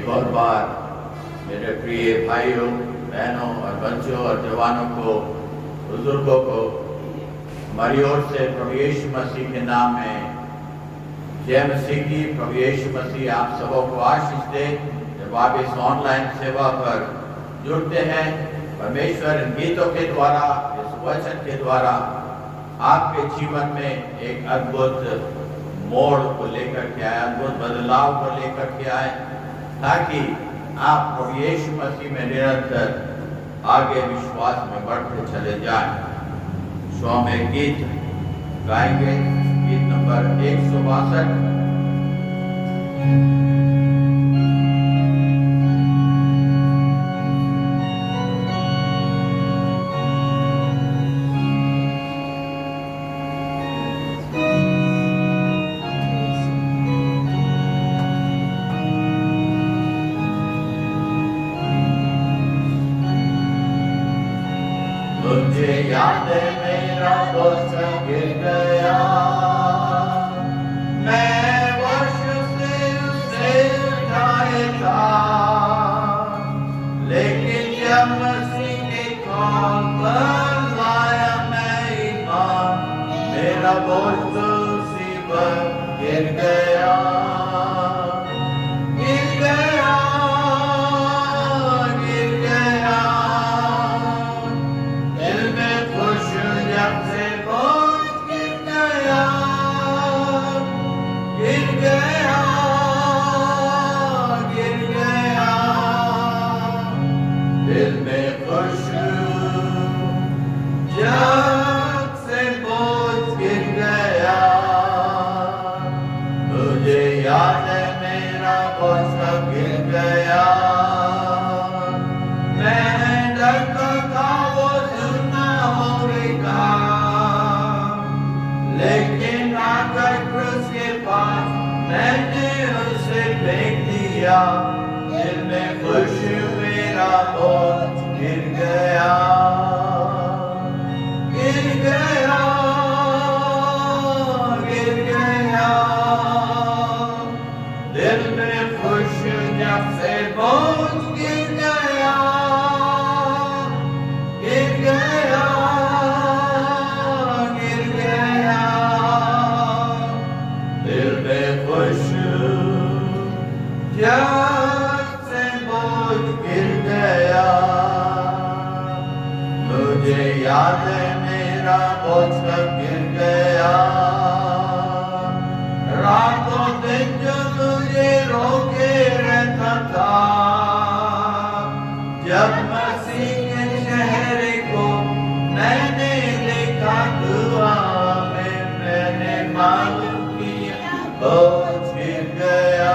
एक और बार मेरे प्रिय भाइयों, बहनों और बच्चों और जवानों को, बुजुर्गों को हमारी ओर से प्रभु यीशु मसीह के नाम में जय मसीह की। प्रभु यीशु मसीह आप सबों को आशीष दे। जब आप इस ऑनलाइन सेवा पर जुड़ते हैं, परमेश्वर इन गीतों के द्वारा, इस वचन के द्वारा आपके जीवन में एक अद्भुत मोड़ को लेकर के आए, अद्भुत बदलाव को लेकर के आए, ताकि आप प्रभु यीशु मसीह में निरंतर आगे विश्वास में बढ़ते चले जाएं। सो में गीत गाएंगे, गीत नंबर 162। मुझे याद है मेरा दोस्त गिर गया, मैं वर्ष से उसे उठाए था, लेकिन जब मसीह के कॉल पर लाया मैं ईमान, मेरा दोस्त उसी पर गिर गया। दिल में खुश मेरा दोस्त गिर गया, गिर गया, गिर गया। दिल में खुश जब से बोझ गिर गया, गिर गया, गिर गया। दिल में खुश जब से बोझ गिर गया, मुझे याद है मेरा बोझ कब गिर गया। रातों दिन जो मुझे रोके रहता था, जब मसीह के चेहरे को मैंने देखा, दुआ में मैंने मालूम किया बोझ गिर गया।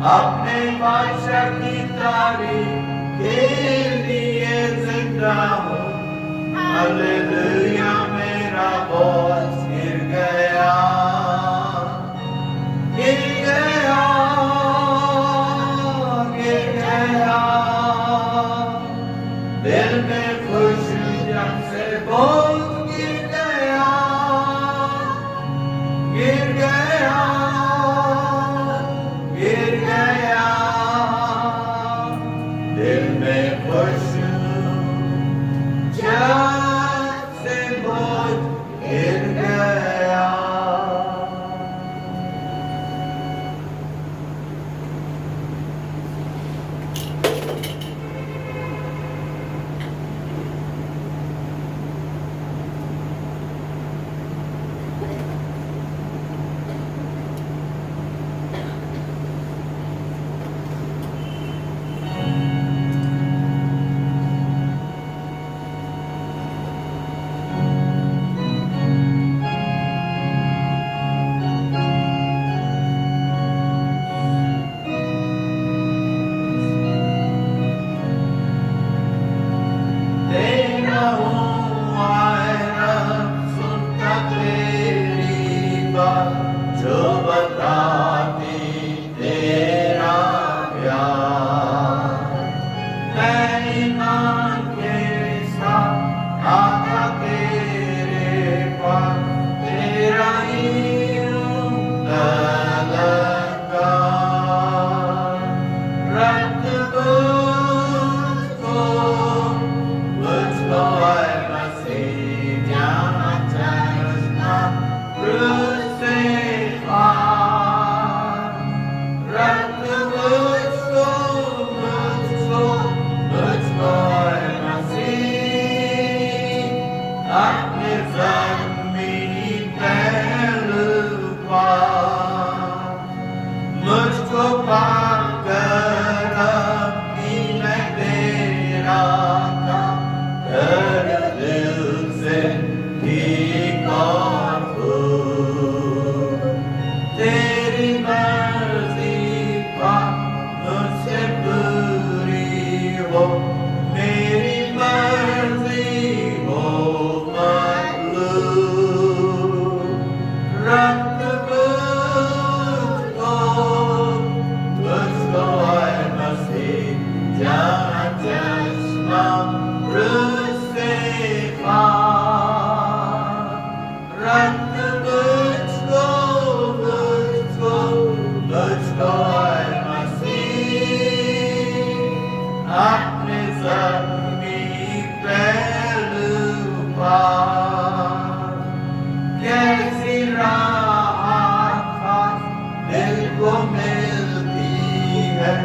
अपने बादशाह की तारीफ के लिए जिंदा हूँ, हालेलुया। मेरा बोझ गिर गया, गिर गया, गिर गया। दिल में खुश जब से बोझ गिर गया, गिर गया, गिर गया। दिल में खुश जब से बोझ गिर मर्जी मुझसे पूरी हो, मेरी मर्जी हो मखलूक। रख मुझको ऐ मसीह जहाँ चश्मा रूह से पार। रख मुझको ऐ मसीह अपने ज़मीनी पहलू पार। कैसी राहत दिल को मिलती है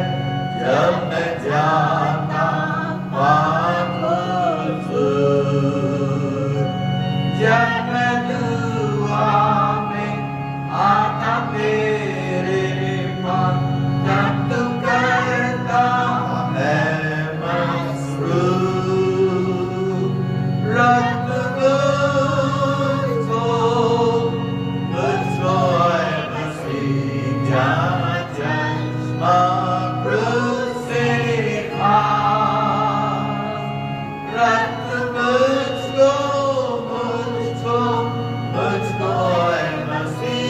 जब मैं जाता हुज़ूर। जब मैं दुआ में आता तेरे पास, तब तू करता है मसरूर। रख मुझको ऐ मसीह जहाँ चश्मा रूह से पार। रख मुझको ऐ मसीह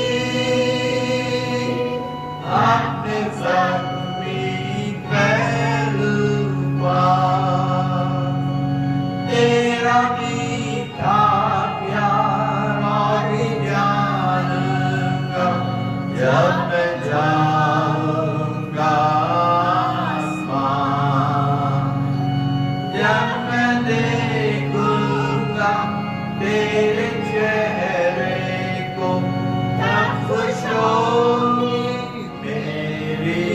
अपने ज़मीनी पहलू पार। तेरा मीठा प्यार और जानूंगा जब मैं जाऊंगा आसमान। जब मैं देखूंगा तेरे चेहरे को, तब खुश होगी मेरी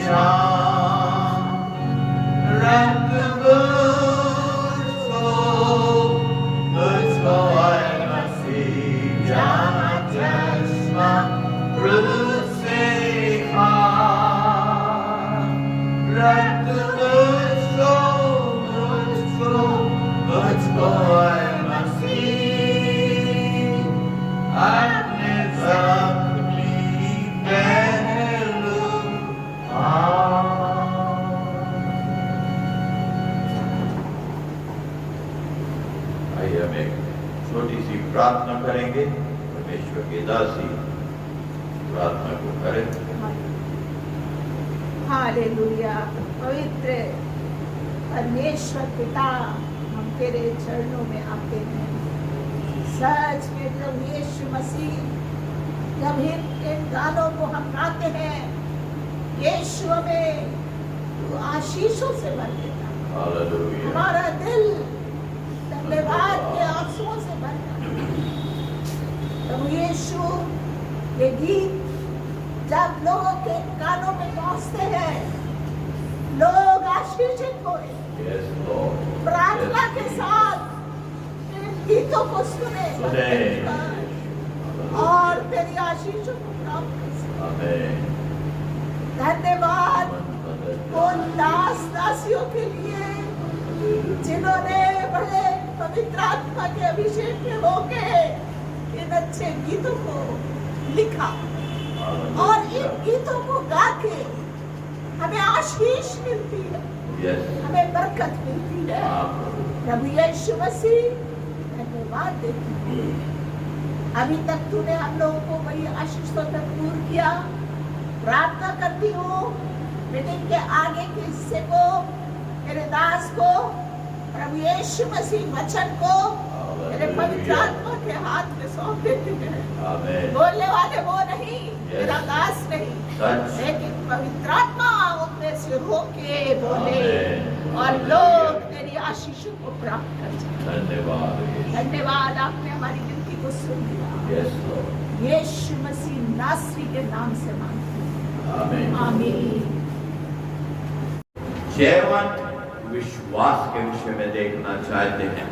जान। रख मुझको ऐ मसीह जहाँ चश्मा रूह से पार। रख मुझको ऐ मसीह अपने ज़मीनी पहलू पार। आइए हम एक छोटी सी प्रार्थना करेंगे। परमेश्वर की दासी प्रार्थना को करें। हालेलुया। पवित्र परमेश्वर पिता, हम तेरे चरणों में आते हैं। सच में प्रभु यीशु मसीह, जब इन गानों को हम गाते हैं, यीशु हमें तू आशीषों से भर देता है। हालेलुया। हमारा दिल धन्यवाद के आंसुओं से भर जाता है। प्रभु यीशु, ये गीत जब लोगों के कानों में पहुंचते हैं, लोग आशीषित हुए। Yes, Lord. प्रार्थना के साथ इन गीतों को सुने और तेरी आशीषों को प्राप्त कर सकें। आमीन। धन्यवाद उन दास दासियों के लिए जिन्होंने बड़े पवित्र आत्मा के अभिषेक में होके इन अच्छे गीतों को लिखा और इन गीतों को गा के हमें आशीष मिलती है। Yes. हमें बरकत मिलती है। प्रभु यीशु मसीह, धन्यवाद देती हूँ। अभी तक तूने हम लोगों को बड़ी आशीषों से पूर्ण किया। प्रार्थना करती हूँ मीटिंग के आगे के हिस्से को, मेरे दास को, प्रभु यीशु मसीह वचन को मेरे पवित्र आत्मा के हाथ में सौंप देती है। बोलने वाले वो नहीं, मेरा दास नहीं, लेकिन पवित्र आत्मा उनमें से होके बोले और लोग तेरी आशीषों को प्राप्त कर सकें। धन्यवाद। धन्यवाद, आपने हमारी विनती को सुन लिया। यीशु मसीह नासरी के नाम से मांगते हैं। आमीन। जयवंत विश्वास के विषय में देखना चाहते हैं।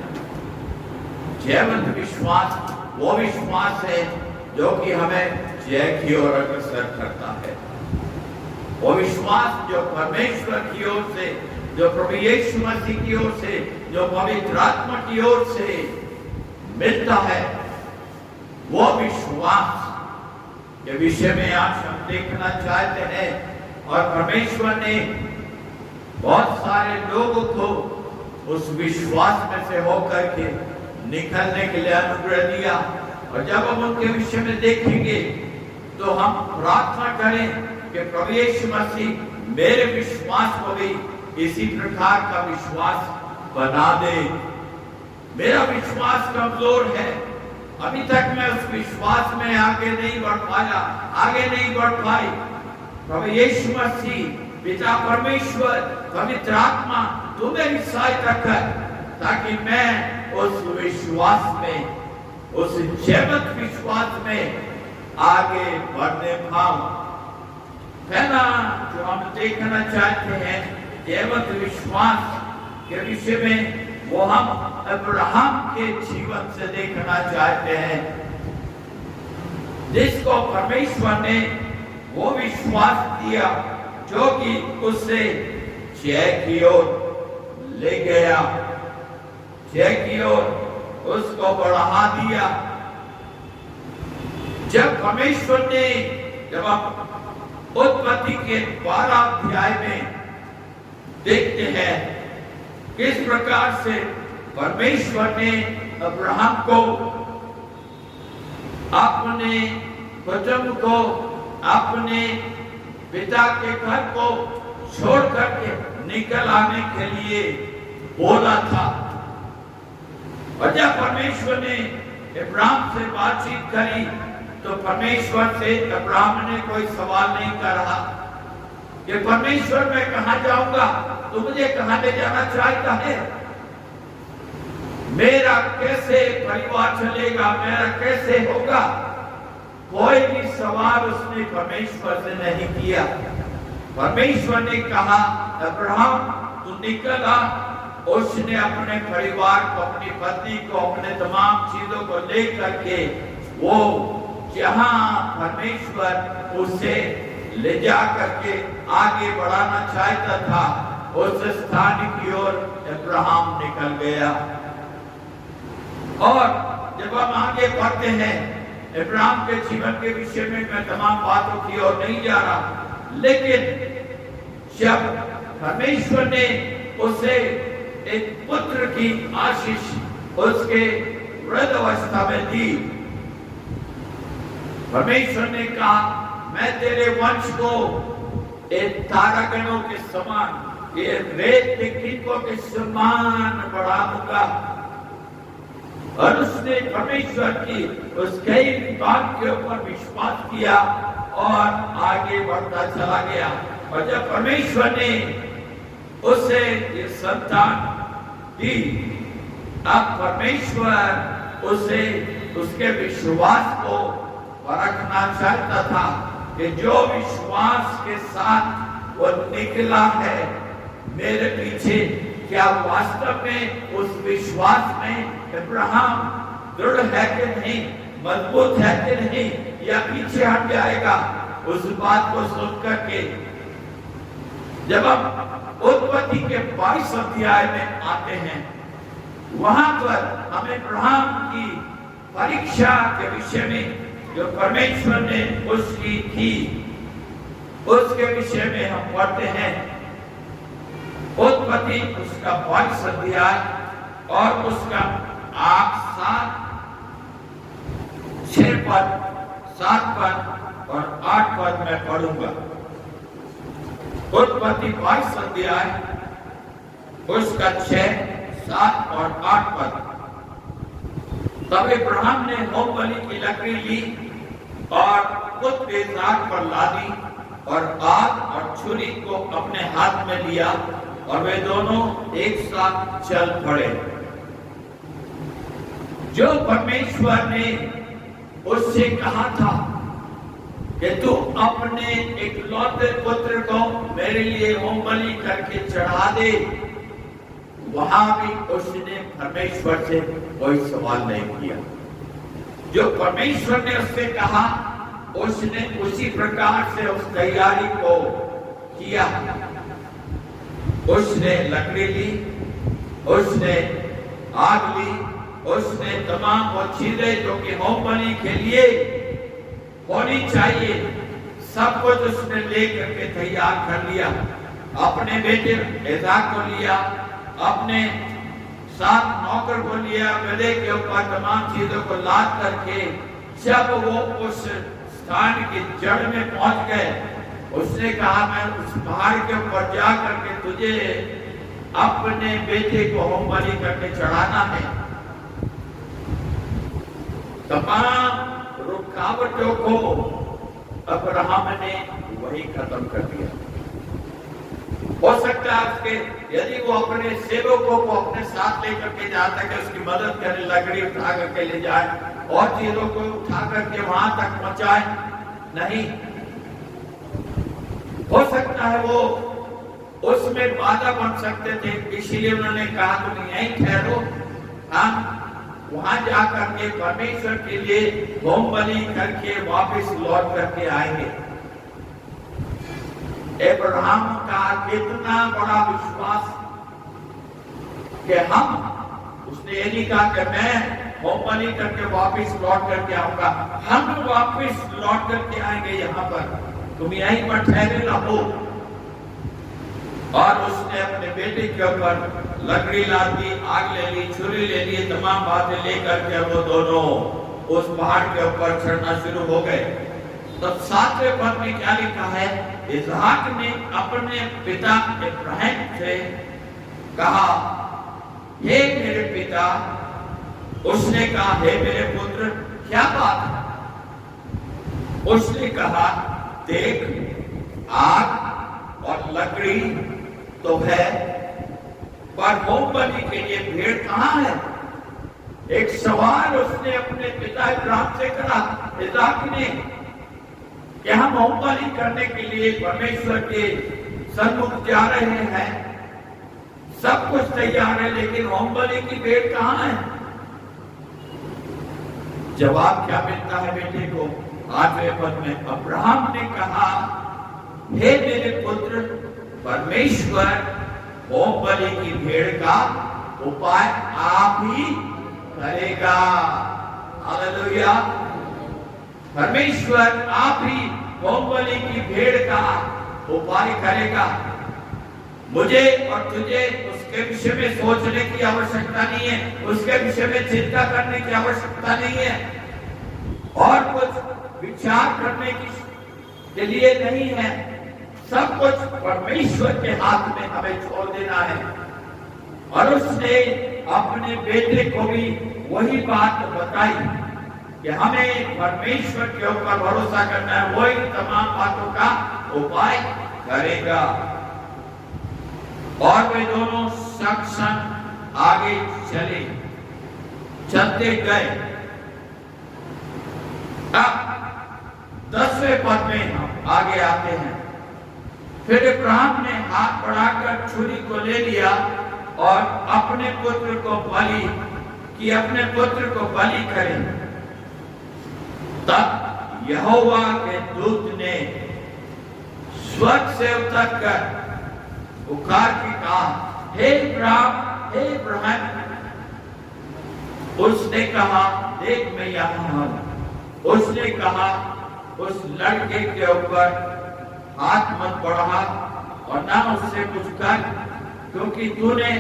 जयवंत विश्वास वो विश्वास है जो कि हमें जय की ओर अग्रसर करता है। वो विश्वास जो परमेश्वर की ओर से, जो प्रभु यीशु मसीह की ओर से, जो पवित्र आत्मा की ओर से मिलता है, वो विश्वास के विषय में आज देखना चाहते हैं। और परमेश्वर ने बहुत सारे लोगों को उस विश्वास में से होकर के निकलने के लिए अनुग्रह दिया। और जब हम उनके विषय में देखेंगे तो हम प्रार्थना करें कि प्रभु यीशु मसीह मेरे विश्वास को भी इसी प्रकार का विश्वास बना दे। मेरा विश्वास कमजोर है, अभी तक मैं उस विश्वास में आगे नहीं बढ़ पाया, आगे नहीं बढ़ पाई। प्रभु यीशु मसीह, पिता परमेश्वर, पवित्र आत्मा, तू मेरी सहायता कर ताकि मैं उस विश्वास में, उस जीवंत विश्वास में आगे बढ़ने पाऊं। पहला जो हम देखना चाहते हैं जीवंत विश्वास के विषय में, वो हम अब्राहम के जीवन से देखना चाहते हैं, जिसको परमेश्वर ने वो विश्वास दिया जो कि उससे जय की ओर ले गया, जय की ओर उसको बढ़ा दिया। जब परमेश्वर ने, जब आप उत्पत्ति के 12 अध्याय में देखते हैं किस प्रकार से परमेश्वर ने अब्राहम को अपने कुटुंब को, अपने पिता के घर को छोड़ करके निकल आने के लिए बोला था। और जब परमेश्वर ने अब्राहम से बातचीत करी तो परमेश्वर से अब्राहम ने कोई सवाल नहीं करा कि परमेश्वर मैं कहां जाऊंगा, तू मुझे कहां ले जाना चाहता है, मेरा कैसे परिवार चलेगा, मेरा कैसे होगा। कोई भी सवाल उसने परमेश्वर से नहीं किया। परमेश्वर ने कहा अब्राहम तू निकल आ। उसने अपने परिवार को, अपनी पत्नी को, अपने तमाम चीजों को लेकर के वो जहां परमेश्वर उसे ले जा करके आगे बढ़ाना चाहता था, उस स्थान की ओर अब्राहम निकल गया। और जब हम आगे बढ़ते हैं, अब्राहम के जीवन के विषय में मैं तमाम बातों की ओर नहीं जा रहा, लेकिन जब परमेश्वर ने उसे एक पुत्र की आशीष उसके वृद्ध अवस्था में दी, परमेश्वर ने कहा मैं तेरे वंश को एक तारागणों के समान, ये रेत के कीटों के समान बढ़ाऊंगा। और उसने परमेश्वर की उस कई बात के ऊपर विश्वास किया और आगे बढ़ता चला गया। और जब परमेश्वर ने उसे ये संतान दी, अब परमेश्वर उसे उसके विश्वास को परखना चाहता था कि जो विश्वास के साथ वो निकला है मेरे पीछे, क्या वास्तव में उस विश्वास में अब्राहम दृढ़ है कि नहीं, मजबूत है कि नहीं, या पीछे हट जाएगा। उस बात को सुन करके जब हम उत्पत्ति के 22 अध्याय में आते हैं, वहां पर हमें अब्राहम की परीक्षा के विषय में जो परमेश्वर ने उसकी की, उसके विषय में हम पढ़ते हैं। उत्पत्ति उसका 22 अध्याय और उसका 6 पद, 7 पद और 8 पद मैं पढ़ूंगा। उत्पत्ति 22 अध्याय उसका 6, 7 और 8 पद। तब अब्राहम ने होम बलि की लकड़ी ली और खुद के साथ पर लादी और आग और छुरी को अपने हाथ में लिया और वे दोनों एक साथ चल पड़े। जो परमेश्वर ने उससे कहा था कि तू अपने इकलौते पुत्र को मेरे लिए होम बलि करके चढ़ा दे, वहां भी उसने परमेश्वर से कोई सवाल नहीं किया। जो परमेश्वर ने उससे कहा उसने उसी प्रकार से उस तैयारी को किया। उसने लकड़ी ली, उसने आग ली, उसने तमाम वो चीजें जो कि होम बलि के लिए होनी चाहिए सब कुछ उसने लेकर के तैयार कर लिया। अपने बेटे इसाक को लिया, अपने साथ नौकर को लिया, गधे के ऊपर तमाम चीजों को लाद करके जब वो उस स्थान की जड़ में पहुंच गए, उसने कहा मैं उस पहाड़ के ऊपर जा करके तुझे अपने बेटे को होम बलि करके चढ़ाना है। तमाम रुकावटों को अब्राहम ने वही खत्म कर दिया। हो सकता है उसके यदि वो अपने सेवकों को अपने साथ लेकर के जाता कि उसकी मदद करे, लकड़ी उठा करके ले जाए और चीजों को उठा करके वहां तक पहुंचाए, नहीं। हो सकता है वो उसमें बाधा बन सकते थे, इसीलिए उन्होंने कहा तुम यहीं ठहरो, हम वहां जाकर के परमेश्वर के लिए होम बलि करके वापस लौट करके आएंगे। अब्राहम का कितना बड़ा विश्वास कि हम, उसने ये नहीं कहा कि मैं होम बलि करके वापस लौट करके आऊंगा, हम वापस लौट करके आएंगे यहाँ पर, तुम यहीं पर ठहरे रहो। और उसने अपने बेटे के ऊपर लकड़ी ला दी, आग ले ली, छुरी ले ली, तमाम बातें लेकर के वो दोनों उस पहाड़ के ऊपर चढ़ना शुरू हो गए। तब 7वें पद में क्या लिखा है, इसहाक ने अपने पिता इब्राहिम से कहा, हे मेरे पिता। उसने कहा, हे मेरे पुत्र, क्या बात है? उसने कहा, देख आग और लकड़ी तो है, पर होम बलि के लिए भेड़ कहाँ है? एक सवाल उसने अपने पिता इब्राहिम से करा, इसहाक ने, कि हम होम बलि करने के लिए परमेश्वर के सन्मुख जा रहे हैं, सब कुछ तैयार है, लेकिन होम बलि की भेड़ कहाँ है? जवाब क्या मिलता है बेटे को 8वें पद में, अब्राहम ने कहा, हे मेरे पुत्र, परमेश्वर होम बलि की भेड़ का उपाय आप ही करेगा। हालेलुया। परमेश्वर आप ही होम बलि की भेड़ का उपाय करेगा। मुझे और तुझे उसके विषय में सोचने की आवश्यकता नहीं है, उसके विषय में चिंता करने की आवश्यकता नहीं है, और कुछ विचार करने के लिए नहीं है। सब कुछ परमेश्वर के हाथ में हमें छोड़ देना है। और उसने अपने बेटे को भी वही बात बताई कि हमें परमेश्वर के ऊपर भरोसा करना है, वही तमाम बातों का उपाय करेगा। और वे दोनों संग आगे चलते गए। अब 10वें पद में हम आगे आते हैं। फिर इब्राहिम ने हाथ बढ़ाकर छुरी को ले लिया और अपने पुत्र को बलि करें। तब यहोवा के दूत ने स्वर्ग से उतरकर पुकार के कहा, हे इब्राहिम। उसने कहा, देख मैं यहाँ हूं। उसने कहा, उस लड़के के ऊपर हाथ मत बढ़ा और ना उससे कुछ कर, क्योंकि तूने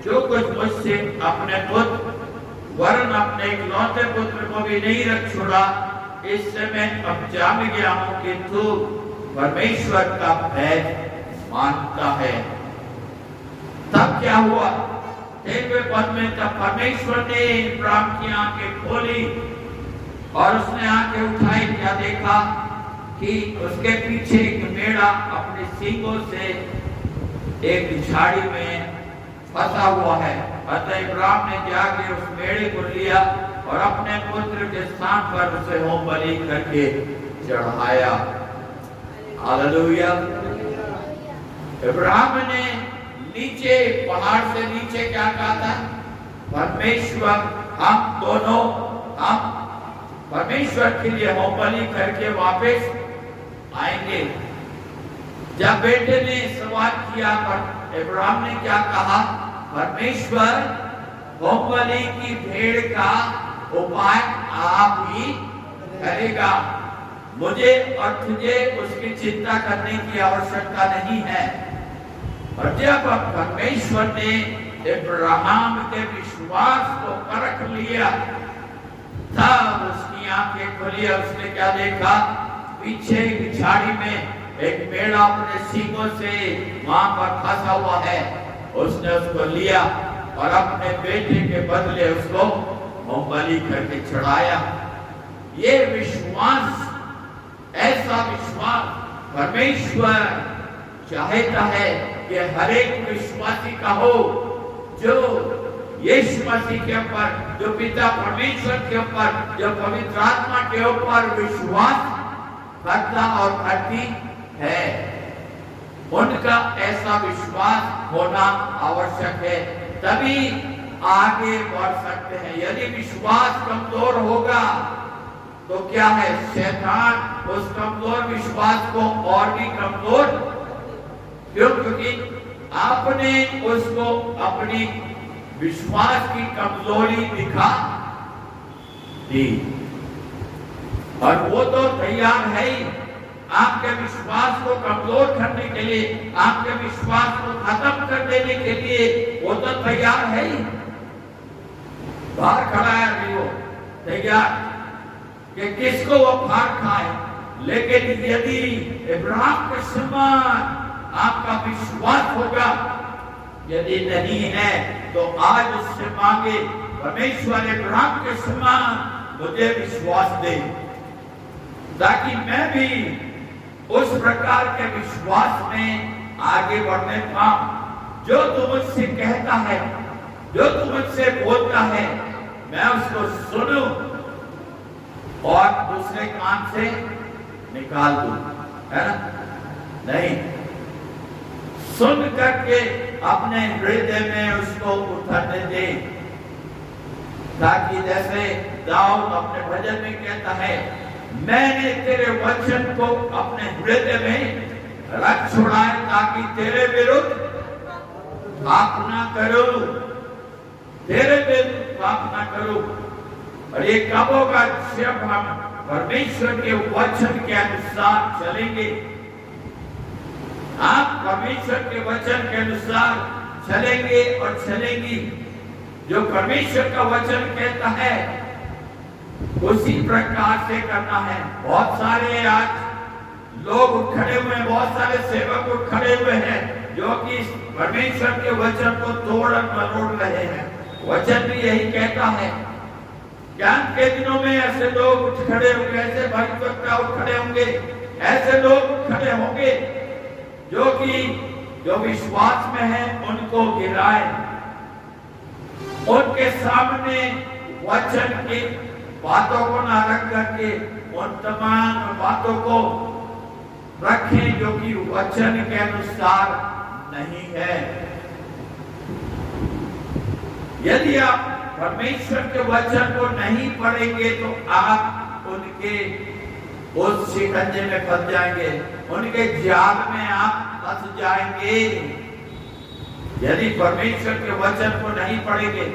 जो कुछ मुझसे अपने पुत्र वरन अपने इकलौते पुत्र को भी नहीं रख छोड़ा, इससे मैं अब जान गया हूं कि तू परमेश्वर का भय मानता है। तब क्या हुआ? 1वें पद में, तब परमेश्वर ने इब्राहिम की आंखें खोली और उसने आंखें उठाई, क्या देखा कि उसके पीछे एक मेढ़ा अपने सींगों से एक झाड़ी में फंसा हुआ है। अतः इब्राहिम ने जाके उस मेढ़े को लिया और अपने पुत्र के स्थान पर उसे होम बलि करके चढ़ाया। हालेलुया। इब्राहिम ने नीचे, पहाड़ से नीचे क्या कहा था? परमेश्वर, हम दोनों हम परमेश्वर के लिए होम बलि करके वापस आएंगे। जब बेटे ने सवाल किया, पर इब्राहिम ने क्या कहा? परमेश्वर होम बलि की भेड़ का उपाय आप ही करेगा, मुझे और तुझे उसकी चिंता करने की आवश्यकता नहीं है। और जब परमेश्वर ने अब्राहम के विश्वास को परख लिया, तब उसकी आंखें खुली। उसने क्या देखा? पीछे की झाड़ी में एक मेढ़ा अपने सींगों से वहां पर फंसा हुआ है। उसने उसको लिया और अपने बेटे के बदले उसको बलि करके चढ़ाया। ये विश्वास, ऐसा विश्वास परमेश्वर चाहता है कि हर एक विश्वासी का हो, जो यीशु मसीह के ऊपर, जो पिता परमेश्वर के ऊपर, जो पवित्र आत्मा के ऊपर विश्वास करता और करती है। उनका ऐसा विश्वास होना आवश्यक है, तभी आगे बढ़ सकते हैं। यदि विश्वास कमजोर होगा तो क्या है, शैतान उस कमजोर विश्वास को और भी कमजोर, क्योंकि आपने उसको अपनी विश्वास की कमजोरी दिखा दी और वो तो तैयार है ही आपके विश्वास को कमजोर करने के लिए, आपके विश्वास को खत्म कर देने के लिए वो तो तैयार है ही। बाहर खड़ा है अभी वो तैयार कि किसको वो फाड़ खाए। लेकिन यदि अब्राहम के समान आपका विश्वास होगा, यदि नहीं है तो आज उससे मांगे, परमेश्वर अब्राहम के समान मुझे विश्वास दे, ताकि मैं भी उस प्रकार के विश्वास में आगे बढ़ने पाऊं। जो तू मुझसे कहता है, जो तू मुझसे बोलता है, मैं उसको सुनूं और दूसरे कान से निकाल दूं, है ना? नहीं, सुन करके अपने हृदय में उसको उतरने दे, ताकि जैसे दाऊद अपने भजन में कहता है, मैंने तेरे वचन को अपने हृदय में रख छोड़ा है, ताकि तेरे विरुद्ध पाप ना करूं, तेरे विरुद्ध पाप ना करूं। और ये कब होगा? जब हम परमेश्वर के वचन के अनुसार चलेंगे। आप परमेश्वर के वचन के अनुसार चलेंगे और चलेंगी। जो परमेश्वर का वचन कहता है उसी प्रकार से करना है। बहुत सारे आज लोग खड़े हुए हैं, बहुत सारे सेवक खड़े हुए हैं जो कि परमेश्वर के वचन को तोड़ मरोड़ रहे हैं। वचन भी यही कहता है। ज्ञान के दिनों में ऐसे लोग उठ खड़े होंगे, ऐसे भक्तवक्ता उठ खड़े होंगे, ऐसे लोग खड़े होंगे जो विश्वास में है उनको गिराए, उनके सामने वचन की बातों को ना रख करके उन तमाम बातों को रखें जो कि वचन के अनुसार नहीं है। यदि आप परमेश्वर के वचन को नहीं पढ़ेंगे तो आप उनके उस शिकंजे में फंस जाएंगे, उनके जाल में आप फंस जाएंगे। यदि परमेश्वर के वचन को नहीं पढ़ेंगे,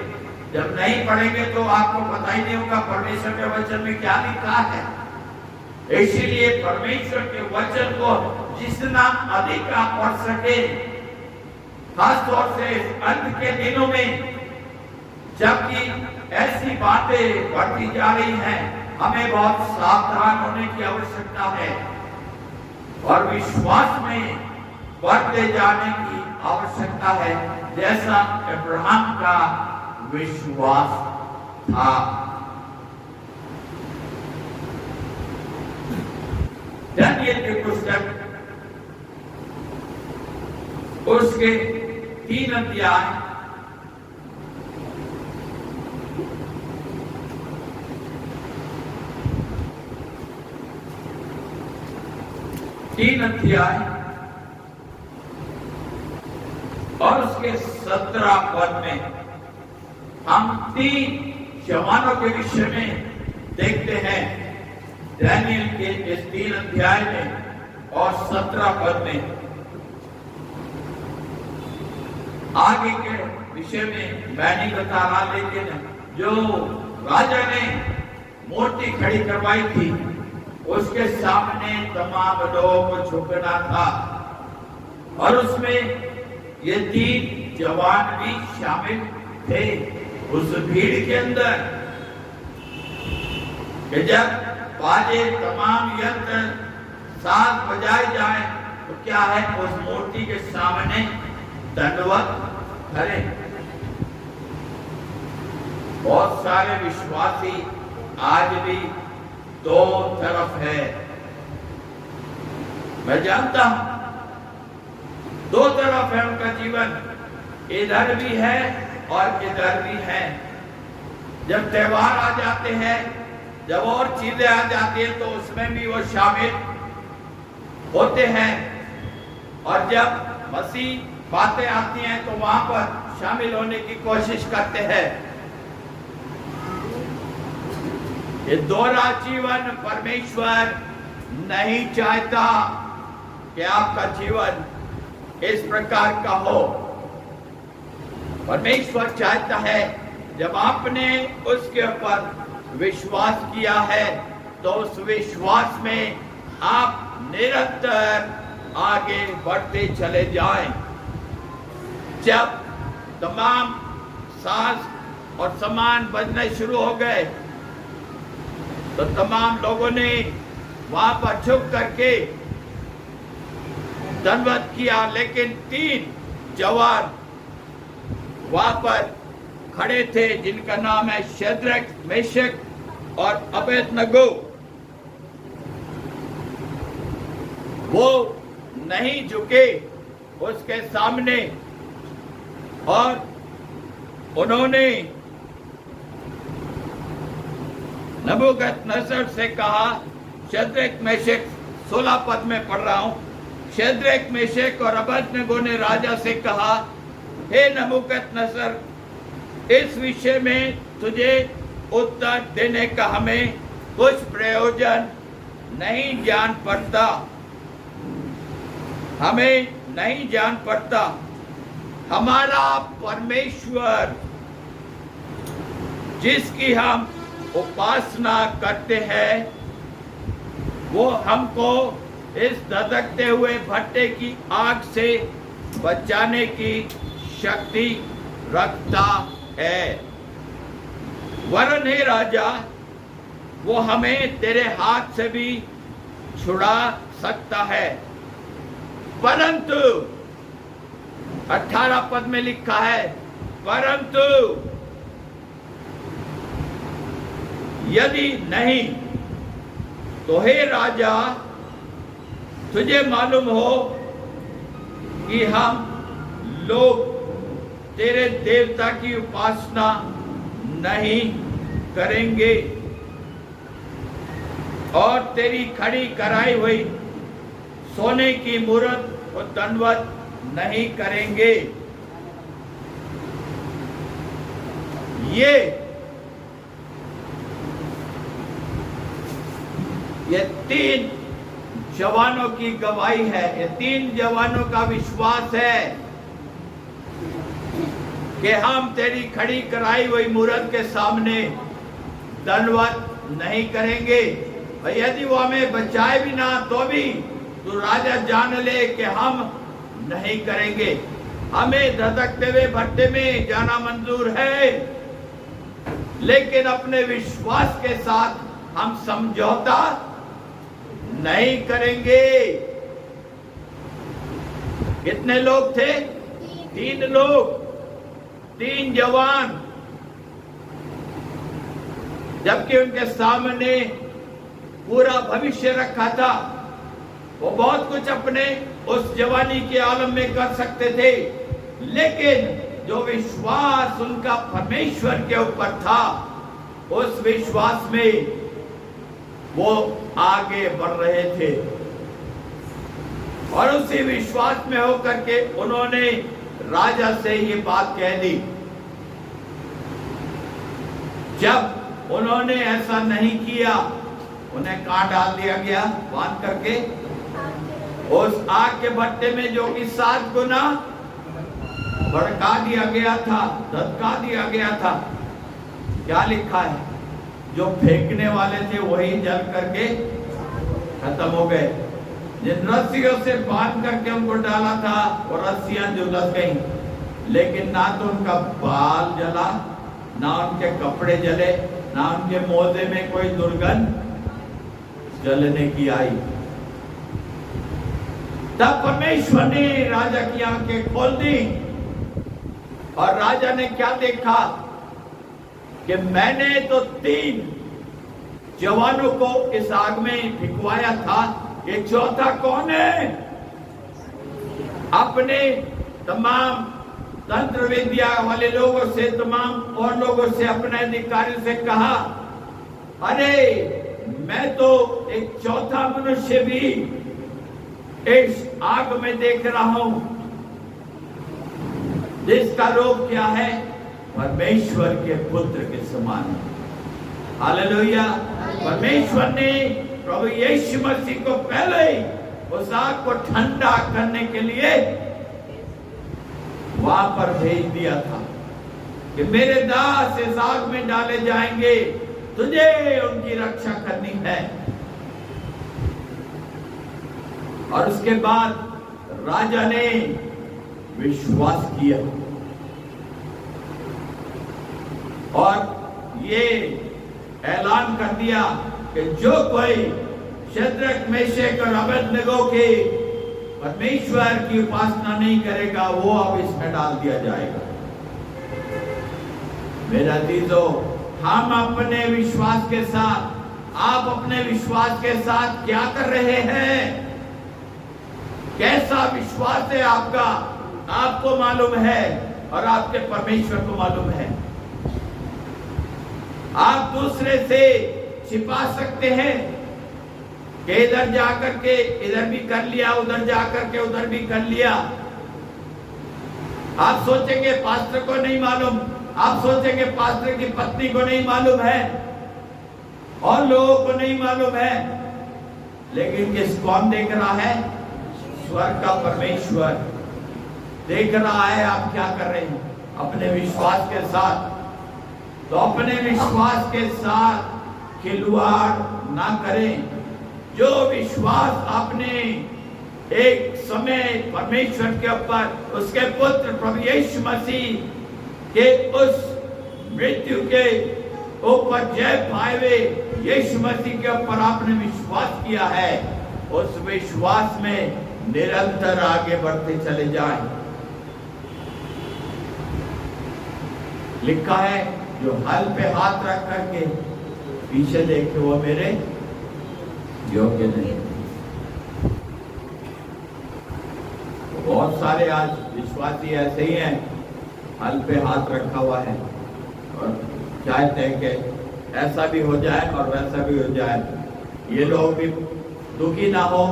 जब नहीं पढ़ेंगे तो आपको पता ही नहीं होगा परमेश्वर के वचन में क्या लिखा है। इसीलिए परमेश्वर के वचन को जितना अधिक आप पढ़ सके, खासतौर से अंत के दिनों में जबकि ऐसी बातें बढ़ती जा रही हैं, हमें बहुत सावधान होने की आवश्यकता है और विश्वास में बढ़ते जाने की आवश्यकता है, जैसा अब्राहम का विश्वास था। दानियेल की पुस्तक उसके 3 अध्याय 3 अध्याय और उसके 17 पद में हम 3 जवानों के विषय में देखते हैं। दानियेल के इस 3 अध्याय में और 17 पद में आगे के विषय में मैं नहीं बता रहा, लेकिन जो राजा ने मूर्ति खड़ी करवाई थी उसके सामने तमाम लोगों को झुकना था। और उसमें ये 3 जवान भी शामिल थे उस भीड़ के अंदर, कि जब बाजे तमाम यंत्र साथ बजाए जाए तो क्या है, उस मूर्ति के सामने दंडवत करें। बहुत सारे विश्वासी आज भी 2 तरफ है। मैं जानता हूं 2 तरफ है उनका जीवन, इधर भी है और इधर भी है। जब त्योहार आ जाते हैं, जब और चीजें आ जाती हैं तो उसमें भी वो शामिल होते हैं, और जब मसीह बातें आती हैं तो वहां पर शामिल होने की कोशिश करते हैं। ये दोहरा जीवन परमेश्वर नहीं चाहता कि आपका जीवन इस प्रकार का हो। परमेश्वर चाहता है जब आपने उसके ऊपर विश्वास किया है तो उस विश्वास में आप निरंतर आगे बढ़ते चले जाएं। जब तमाम साज और सामान बजने शुरू हो गए तो तमाम लोगों ने वहां पर झुक करके दंडवत किया, लेकिन 3 जवान वहां पर खड़े थे जिनका नाम है शद्रक, मेशक और अबेदनगो। वो नहीं झुके उसके सामने, और उन्होंने नबूकदनेस्सर से कहा, शद्रक, मेशक 16 पद में पढ़ रहा हूं। शद्रक, मेशक और अबेदनगो ने राजा से कहा, हे नबूकदनेस्सर, इस विषय में तुझे उत्तर देने का हमें कुछ प्रयोजन नहीं जान पड़ता, हमें नहीं जान पड़ता। हमारा परमेश्वर जिसकी हम उपासना करते हैं वो हमको इस धधकते हुए भट्टे की आग से बचाने की शक्ति रखता है। वरन हे राजा, वो हमें तेरे हाथ से भी छुड़ा सकता है, परंतु 18 पद में लिखा है, परंतु यदि नहीं तो हे राजा, तुझे मालूम हो कि हम लोग तेरे देवता की उपासना नहीं करेंगे और तेरी खड़ी कराई हुई सोने की मूर्त को दंडवत नहीं करेंगे। ये 3 जवानों की गवाही है, ये 3 जवानों का विश्वास है कि हम तेरी खड़ी कराई हुई मूर्त के सामने दंडवत नहीं करेंगे, और यदि वो हमें बचाए भी ना तो भी तो राजा जान ले कि हम नहीं करेंगे। हमें धधकते हुए भट्टे में जाना मंजूर है, लेकिन अपने विश्वास के साथ हम समझौता नहीं करेंगे। कितने लोग थे? 3 लोग, 3 जवान, जबकि उनके सामने पूरा भविष्य रखा था। वो बहुत कुछ अपने उस जवानी के आलम में कर सकते थे, लेकिन जो विश्वास उनका परमेश्वर के ऊपर था, उस विश्वास में वो आगे बढ़ रहे थे, और उसी विश्वास में होकर के उन्होंने राजा से ये बात कह दी। जब उन्होंने ऐसा नहीं किया, उन्हें कहां डाल दिया गया? बांध करके उस आग के भट्टे में, जो कि 7 गुना भड़का दिया गया था, धधका दिया गया था। क्या लिखा है? जो फेंकने वाले थे वही जल करके खत्म हो गए। जिन रस्सियों से बांध करके उनको डाला था वो रस्सियां झुलस गई, लेकिन ना तो उनका बाल जला, ना उनके कपड़े जले, ना उनके मोजे में कोई दुर्गंध जलने की आई। तब परमेश्वर ने राजा की आंखें खोल दी और राजा ने क्या देखा कि मैंने तो 3 जवानों को इस आग में फिकवाया था, ये चौथा कौन है? अपने तमाम तंत्र विद्या वाले लोगों से, तमाम और लोगों से, अपने अधिकारियों से कहा, अरे मैं तो एक चौथा मनुष्य भी इस आग में देख रहा हूं, जिसका रूप क्या है? परमेश्वर के पुत्र के समान। हालेलुया। परमेश्वर ने प्रभु यीशु मसीह को पहले ही उस आग को ठंडा करने के लिए वहां पर भेज दिया था कि मेरे दास इस आग में डाले जाएंगे, तुझे उनकी रक्षा करनी है। और उसके बाद राजा ने विश्वास किया और ये ऐलान कर दिया कि जो कोई शद्रक, मेशक और अबेदनगो के परमेश्वर की उपासना नहीं करेगा, वो अब इसमें डाल दिया जाएगा। मेरा अजीजों, हम अपने विश्वास के साथ, आप अपने विश्वास के साथ क्या कर रहे हैं? कैसा विश्वास है आपका? आपको मालूम है और आपके परमेश्वर को मालूम है। आप दूसरे से छिपा सकते हैं कि इधर जाकर के इधर भी कर लिया, उधर जाकर के उधर भी कर लिया। आप सोचेंगे पास्टर को नहीं मालूम, आप सोचेंगे पास्टर की पत्नी को नहीं मालूम है और लोगों को नहीं मालूम है, लेकिन किस कौन देख रहा है? स्वर्ग का परमेश्वर देख रहा है आप क्या कर रहे हैं अपने विश्वास के साथ। तो अपने विश्वास के साथ खिलवाड़ ना करें। जो विश्वास आपने एक समय परमेश्वर के ऊपर, उसके पुत्र प्रभु यीशु मसीह के उस मृत्यु के ऊपर जय पाए हुए यीशु मसीह के ऊपर आपने विश्वास किया है, उस विश्वास में निरंतर आगे बढ़ते चले जाएं। लिखा है, जो हल पे हाथ रख करके पीछे देखे वो मेरे योग्य नहीं। बहुत सारे आज विश्वासी ऐसे ही हैं, हल पे हाथ रखा हुआ है और चाहते हैं कि ऐसा भी हो जाए और वैसा भी हो जाए, ये लोग भी दुखी ना हो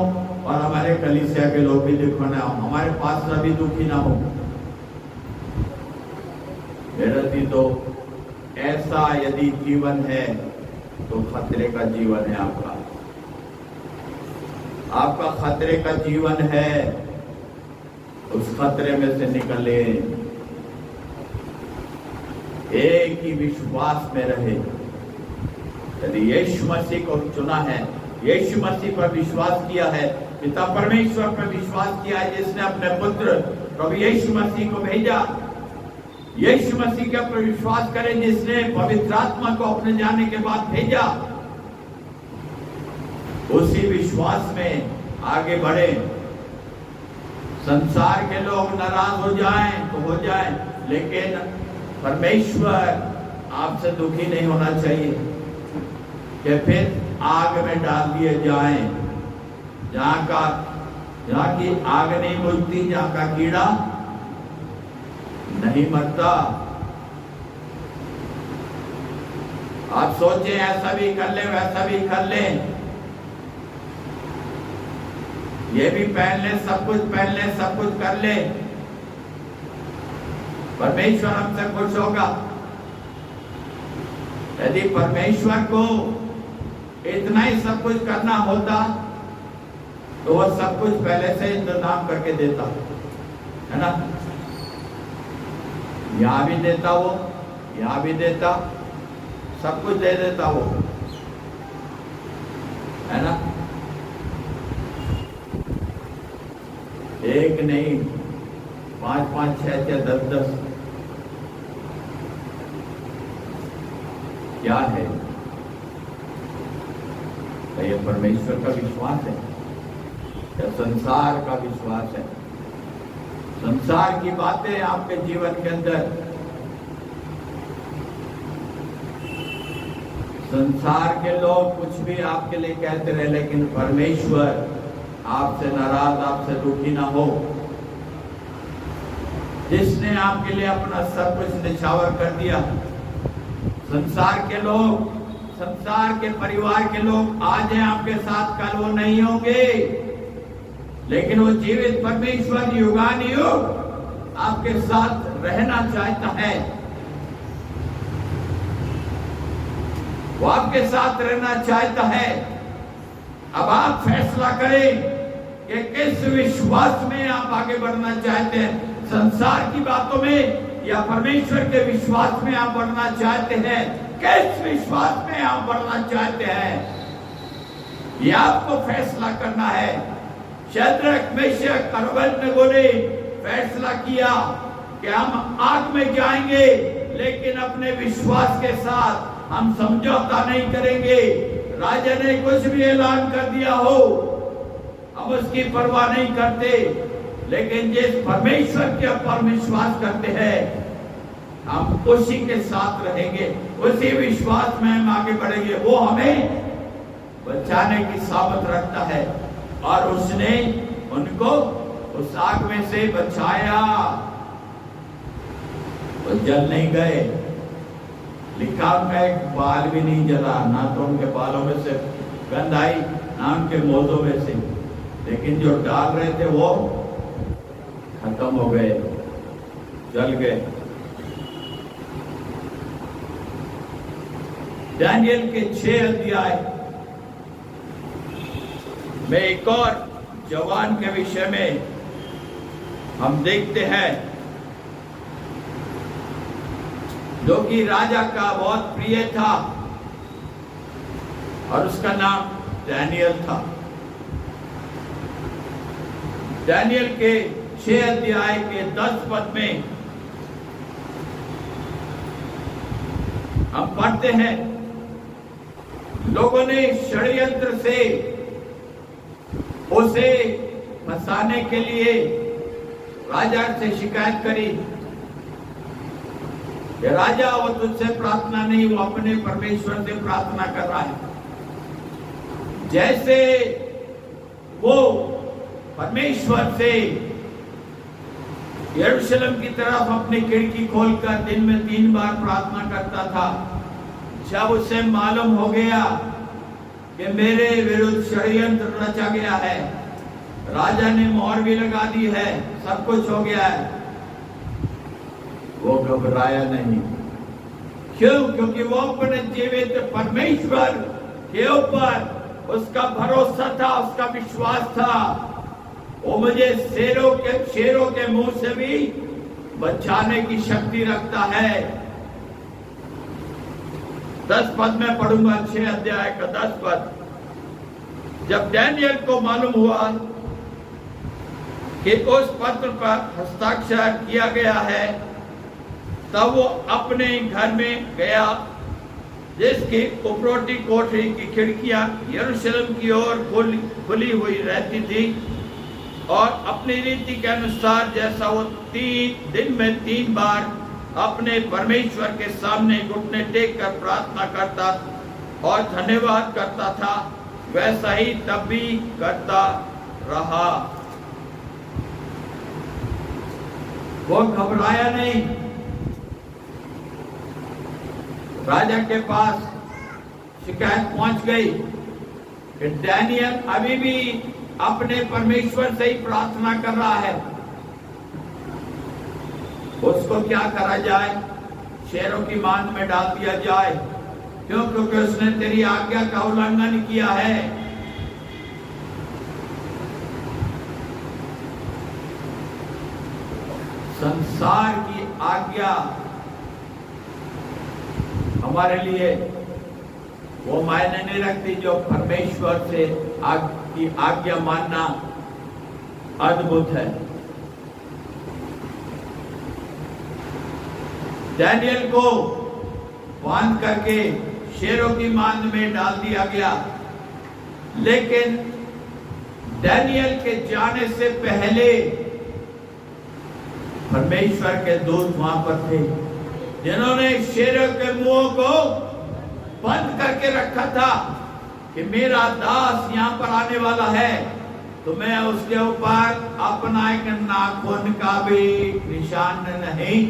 और हमारे कलीसिया के लोग भी दुखी ना हो, हमारे पास भी दुखी ना हो। मेरा दी तो ऐसा यदि जीवन है तो खतरे का जीवन है आपका। आपका खतरे का जीवन है, उस खतरे में से निकले। एक ही विश्वास में रहे। यदि यीशु मसीह को चुना है, यीशु मसीह पर विश्वास किया है, पिता परमेश्वर पर विश्वास किया है, जिसने अपने पुत्र प्रभु यीशु मसीह को भेजा, यीशु मसीह के ऊपर विश्वास करें जिसने पवित्र आत्मा को अपने जाने के बाद भेजा, उसी विश्वास में आगे बढ़े। संसार के लोग नाराज हो जाएं तो हो जाएं, लेकिन परमेश्वर आपसे दुखी नहीं होना चाहिए कि फिर आग में डाल दिए जाएं। जहां की आग नहीं बुझती, जहां का कीड़ा नहीं मरता। आप सोचें ऐसा भी कर ले, वैसा भी कर ले, ये भी पहन ले, सब कुछ पहन ले, सब कुछ कर ले, परमेश्वर हमसे खुश होगा। यदि परमेश्वर को इतना ही सब कुछ करना होता तो वह सब कुछ पहले से इंतजाम करके देता, है ना। यहां भी देता वो, यहां भी देता, सब कुछ दे देता वो, है ना। एक नहीं, 5-5, 6-6, 10-10 क्या है? क्या ये परमेश्वर का विश्वास है या संसार का विश्वास है? संसार की बातें आपके जीवन के अंदर, संसार के लोग कुछ भी आपके लिए कहते रहे, लेकिन परमेश्वर आपसे नाराज, आपसे दुखी ना हो। जिसने आपके लिए अपना सब कुछ निछावर कर दिया। संसार के लोग, संसार के परिवार के लोग आज हैं आपके साथ, कल वो नहीं होंगे, लेकिन वो जीवित परमेश्वर युगानुयुग आपके साथ रहना चाहता है। वो आपके साथ रहना चाहता है। अब आप फैसला करें कि किस विश्वास में आप आगे बढ़ना चाहते हैं, संसार की बातों में या परमेश्वर के विश्वास में आप बढ़ना चाहते हैं। किस विश्वास में आप बढ़ना चाहते हैं, ये आपको फैसला करना है। शद्रक, मेशक और अबेदनगो ने फैसला किया कि हम आग में जाएंगे, लेकिन अपने विश्वास के साथ हम समझौता नहीं करेंगे। राजा ने कुछ भी ऐलान कर दिया हो, हम उसकी परवाह नहीं करते, लेकिन जिस परमेश्वर के ऊपर विश्वास करते हैं, हम उसी के साथ रहेंगे, उसी विश्वास में हम आगे बढ़ेंगे। वो हमें बचाने की सामर्थ रखता है, और उसने उनको उस आग में से बचाया। वो जल नहीं गए, लिखा उनका एक बाल भी नहीं जला, ना तो उनके बालों में से गंध आई, ना उनके मोजों में से, लेकिन जो डाल रहे थे वो खत्म हो गए, जल गए। दानियल के 6 अध्याय में एक और जवान के विषय में हम देखते हैं, जो कि राजा का बहुत प्रिय था, और उसका नाम दानियल था। दानियल के 6 अध्याय के 10 पद में हम पढ़ते हैं, लोगों ने षड्यंत्र से उसे फंसाने के लिए राजा से शिकायत करी कि राजा, वो तुझसे प्रार्थना नहीं, वो अपने परमेश्वर से प्रार्थना कर रहा है। जैसे वो परमेश्वर से यरूशलेम की तरफ अपनी खिड़की खोलकर दिन में 3 बार प्रार्थना करता था, जब उसे मालूम हो गया कि मेरे विरुद्ध षड्यंत्र रचा गया है, राजा ने मोहर भी लगा दी है, सब कुछ हो गया है, वो घबराया नहीं। क्यों? क्योंकि वो अपने जीवित परमेश्वर के ऊपर उसका भरोसा था, उसका विश्वास था। वो मुझे शेरों के मुंह से भी बचाने की शक्ति रखता है। 10 पद में पढ़ूंगा, 6 अध्याय का 10 पद। जब दानियल को मालूम हुआ कि उस पत्र पर हस्ताक्षर किया गया है, तब वो अपने घर में गया, जिसकी उपरोटी कोठरी की खिड़कियां यरूशलेम की ओर खुली हुई रहती थी, और अपनी रीति के अनुसार जैसा वो 3 दिन में 3 बार अपने परमेश्वर के सामने घुटने टेक कर प्रार्थना करता और धन्यवाद करता था, वैसा ही तब भी करता रहा। वो घबराया नहीं। राजा के पास शिकायत पहुंच गई कि दानियल अभी भी अपने परमेश्वर से ही प्रार्थना कर रहा है, उसको क्या करा जाए? शेरों की मांद में डाल दिया जाए। क्यों? क्योंकि उसने तेरी आज्ञा का उल्लंघन किया है। संसार की आज्ञा हमारे लिए वो मायने नहीं रखती, जो परमेश्वर से की आज्ञा मानना अद्भुत है। डैनियल को बांध करके शेरों की मांद में डाल दिया गया, लेकिन डैनियल के जाने से पहले परमेश्वर के दूत वहां पर थे, जिन्होंने शेरों के मुंह को बंद करके रखा था कि मेरा दास यहां पर आने वाला है, तो मैं उसके ऊपर अपना एक नाखून का भी निशान नहीं।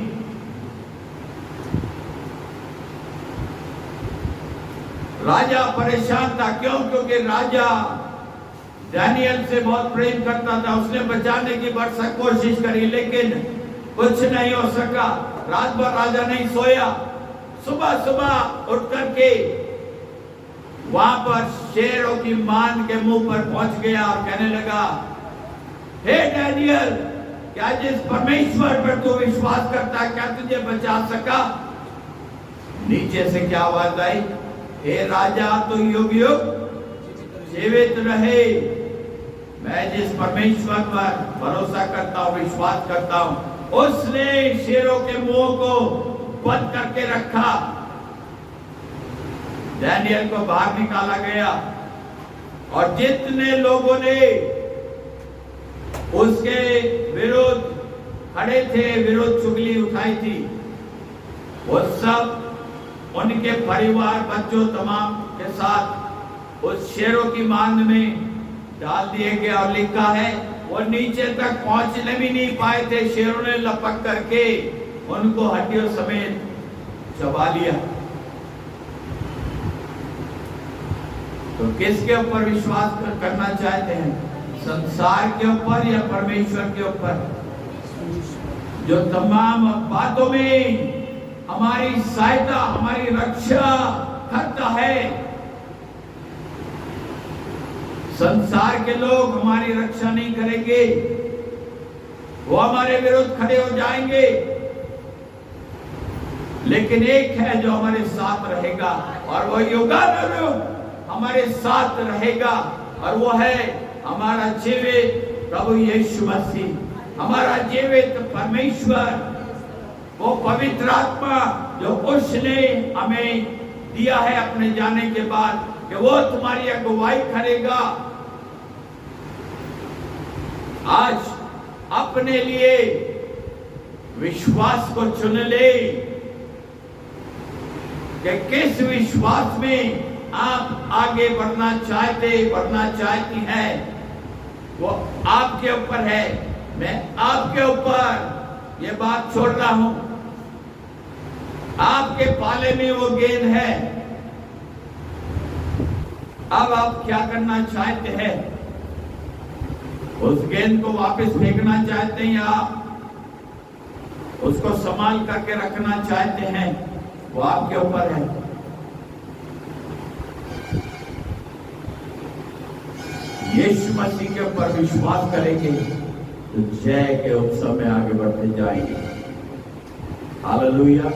राजा परेशान था, क्यों? क्योंकि राजा डैनियल से बहुत प्रेम करता था। उसने बचाने की भरसक कोशिश करी, लेकिन कुछ नहीं हो सका। रात भर राजा नहीं सोया। सुबह सुबह उठ करके वहां पर शेरों की मान के मुंह पर पहुंच गया और कहने लगा, हे डैनियल, क्या जिस परमेश्वर पर तू विश्वास करता है, क्या तुझे बचा सका? नीचे से क्या आवाज आई? हे राजा, तू युग युग जीवित रहे। मैं जिस परमेश्वर पर भरोसा करता हूं, विश्वास करता हूं, उसने शेरों के मुंह को बंद करके रखा। डैनियल को बाहर निकाला गया और जितने लोगों ने उसके विरुद्ध खड़े थे, विरोध चुगली उठाई थी, वो सब उनके परिवार, बच्चों तमाम के साथ उस शेरों की मांद में डाल दिए गए। और लिखा है वो नीचे तक पहुंचने भी नहीं पाए थे। शेरों ने लपक करके उनको हड्डियों समेत चबा लिया। तो किसके ऊपर विश्वास करना चाहते हैं? संसार के ऊपर या परमेश्वर के ऊपर, जो तमाम बातों में हमारी सहायता, हमारी रक्षा करता है? संसार के लोग हमारी रक्षा नहीं करेंगे, वो हमारे विरुद्ध खड़े हो जाएंगे, लेकिन एक है जो हमारे साथ रहेगा, और वो युगानुयुग हमारे साथ रहेगा, और वो है हमारा जीवित प्रभु यीशु मसीह, हमारा जीवित परमेश्वर, वो पवित्र आत्मा जो उसने हमें दिया है अपने जाने के बाद, कि वो तुम्हारी अगुवाई करेगा। आज अपने लिए विश्वास को चुन ले कि किस विश्वास में आप आगे बढ़ना चाहती हैं, वो आपके ऊपर है। मैं आपके ऊपर ये बात छोड़ रहा हूं, आपके पाले में वो गेंद है। अब आप क्या करना चाहते हैं? उस गेंद को वापस फेंकना चाहते हैं या उसको संभाल करके रखना चाहते हैं? वो आपके ऊपर है। यीशु मसीह के ऊपर विश्वास करेंगे तो जय के उत्सव में आगे बढ़ते जाएंगे। हालेलुया।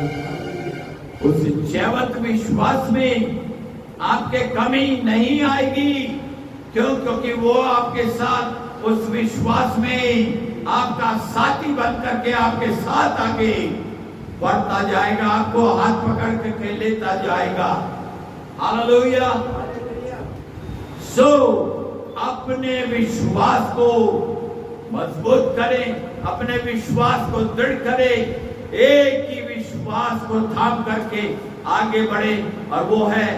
उस जयवंत विश्वास में आपके कमी नहीं आएगी। क्यों? क्योंकि वो आपके साथ उस विश्वास में आपका साथी बन करके आपके साथ आगे बढ़ता जाएगा, आपको हाथ पकड़ के लेता जाएगा। हालेलुया। अपने विश्वास को मजबूत करें, अपने विश्वास को दृढ़ करें, एक ही विश्वास को थाम करके आगे बढ़े, और वो है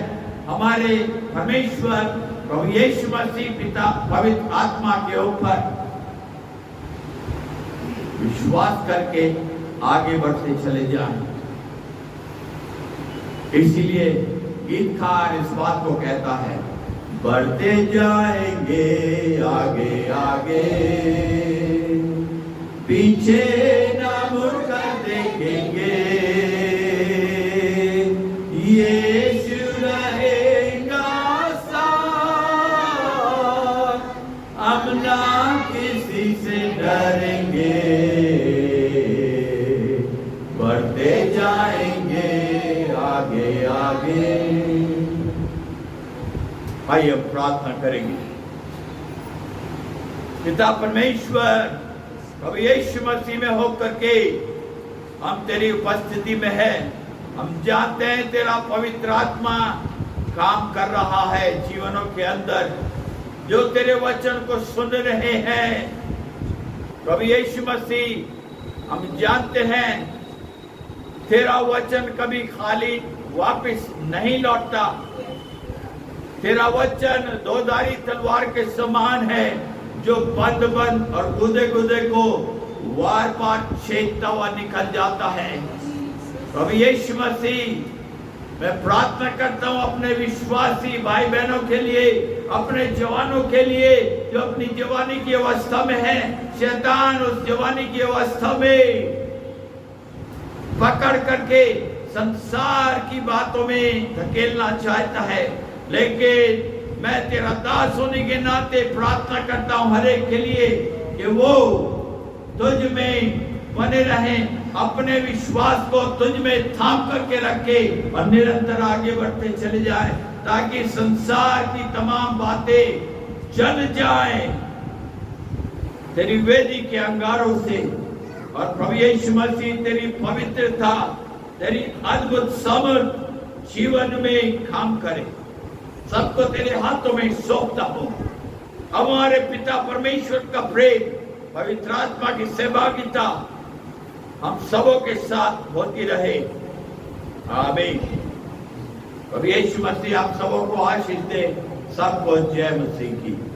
हमारे परमेश्वर प्रभु यीशु मसीह पिता पवित्र आत्मा के ऊपर विश्वास करके आगे बढ़ते चले जाएं। इसीलिए गीतकार इस बात को कहता है, बढ़ते जाएंगे आगे आगे, पीछे ना मुड़कर देखेंगे, यीशु रहेगा साथ, हम ना किसी से डरेंगे, बढ़ते जाएंगे आगे आगे। आइए हम प्रार्थना करेंगे। पिता परमेश्वर प्रभु यीशु मसीह में होकर के हम तेरी उपस्थिति में है। हम जानते हैं तेरा पवित्र आत्मा काम कर रहा है जीवनों के अंदर, जो तेरे वचन को सुन रहे हैं। प्रभु यीशु मसीह हम जानते हैं तेरा वचन कभी खाली वापस नहीं लौटता। तेरा वचन दोधारी तलवार के समान है, जो बंद बंद और गुदे गुदे को वार पार छेदता हुआ निकल जाता है। प्रभु यीशु मसीह मैं प्रार्थना करता हूं अपने विश्वासी भाई बहनों के लिए, अपने जवानों के लिए जो अपनी जवानी की अवस्था में है। शैतान उस जवानी की अवस्था में पकड़ करके संसार की बातों में धकेलना चाहता है, लेकिन मैं तेरा दास होने के नाते प्रार्थना करता हूं हर एक के लिए कि वो तुझ में बने रहें, अपने विश्वास को तुझ में थाम करके रखे और निरंतर आगे बढ़ते चले जाए, ताकि संसार की तमाम बातें जल जाएं तेरी वेदी के अंगारों से। और प्रभु यीशु मसीह तेरी पवित्रता, तेरी अद्भुत सामर्थ जीवन में काम करे। सबको तेरे हाथों में सौंपता हूं। हमारे पिता परमेश्वर का प्रेम, पवित्र आत्मा की सहभागिता हम सबों के साथ होती रहे। आमीन। प्रभु यीशु मसीह आप सबों को आशीष दे। सबको जय मसीह की।